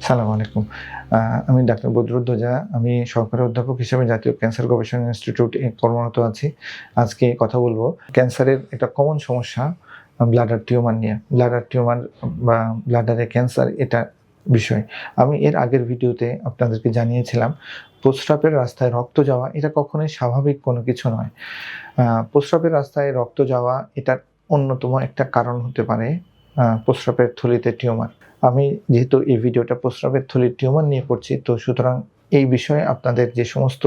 সালামু আলাইকুম। আমি ডাক্তার বদরুদ্দোজা। আমি সহকারী অধ্যাপক হিসেবে জাতীয় ক্যান্সার গবেষণা ইনস্টিটিউটে কর্মরত আছি। আজকে কথা বলব ক্যান্সারের একটা কমন সমস্যা ব্লাডার টিউমার নিয়ে। ব্লাডার টিউমার বা ব্লাডারে ক্যান্সার এটা বিষয়। আমি এর আগের ভিডিওতে আপনাদেরকে জানিয়েছিলাম প্রস্রাবের রাস্তায় রক্ত যাওয়া এটা কখনোই স্বাভাবিক কোনো কিছু নয়। প্রস্রাবের রাস্তায় রক্ত যাওয়া এটার অন্যতম একটা কারণ হতে পারে প্রস্রাবের থলিতে টিউমার। আমি যেহেতু এই ভিডিওটা প্রস্রাবের থলির টিউমার নিয়ে করছি, তো সুতরাং এই বিষয়ে আপনাদের যে সমস্ত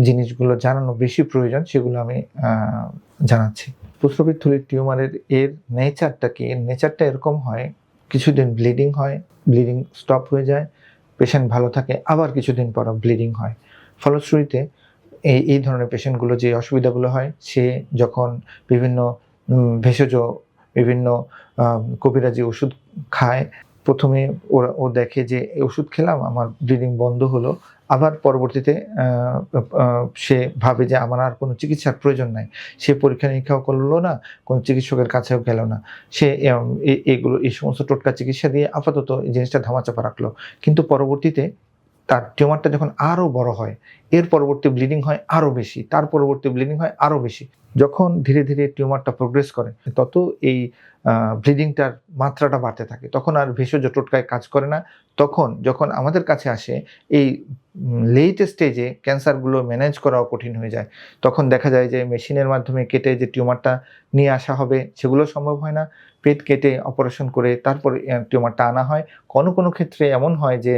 জিনিসগুলো জানানো বেশি প্রয়োজন সেগুলো আমি জানাচ্ছি। প্রস্রাবের থলির টিউমারের এর নেচারটা কি? এর নেচারটা এরকম হয়, কিছুদিন ব্লিডিং হয়, ব্লিডিং স্টপ হয়ে যায়, পেশেন্ট ভালো থাকে, আবার কিছুদিন পর ব্লিডিং হয়। ফলশ্রুতিতে এই ধরনের পেশেন্টগুলো যে অসুবিধাগুলো হয়, সে যখন বিভিন্ন ভেষজ বিভিন্ন কবিরাজি ওষুধ খায়, প্রথমে ও দেখে যে এই ওষুধ খেলাম, আমার ব্লিডিং বন্ধ হলো। আবার পরবর্তীতে সে ভাবে যে আমার আর কোনো চিকিৎসার প্রয়োজন নাই। সে পরীক্ষা-নিরীক্ষাও করলো না, কোনো চিকিৎসকের কাছেও গেল না। সে এই সমস্ত টোটকা চিকিৎসা দিয়ে আপাতত এই জিনিসটা ধামাচাপা রাখলো। কিন্তু পরবর্তীতে তার টিউমারটা যখন আরও বড় হয়, এর পরবর্তী ব্লিডিং হয় আরও বেশি, তার পরবর্তী ব্লিডিং হয় আরও বেশি। যখন ধীরে ধীরে টিউমারটা প্রোগ্রেস করে, তত এই ব্লিডিংটার মাত্রাটা বাড়তে থাকে। তখন আর ভেষজ টোটকায় কাজ করে না। তখন যখন আমাদের কাছে আসে, এই লেট স্টেজে ক্যান্সারগুলো ম্যানেজ করাও কঠিন হয়ে যায়। তখন দেখা যায় যে মেশিনের মাধ্যমে কেটে যে টিউমারটা নিয়ে আসা হবে, সেগুলো সম্ভব হয় না। পেট কেটে অপারেশন করে তারপরে টিউমারটা আনা হয়। কোনো কোনো ক্ষেত্রে এমন হয় যে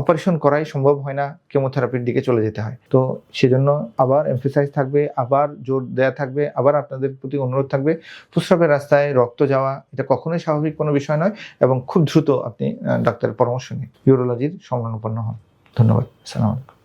অপারেশন করাই সম্ভব হয় না, কেমোথেরাপির দিকে চলে যেতে হয়। তো সেজন্য আবার এমফেসাইজ থাকবে, আবার জোর দেয়া থাকবে, আবার আপনাদের প্রতি অনুরোধ থাকবে, প্রস্রাবের রাস্তায় রক্ত যাওয়া এটা কখনোই স্বাভাবিক কোনো বিষয় নয় এবং খুব দ্রুত আপনি ডাক্তারের পরামর্শ নিন, ইউরোলজির শরণাপন্ন হন। ধন্যবাদ। আসসালামু আলাইকুম।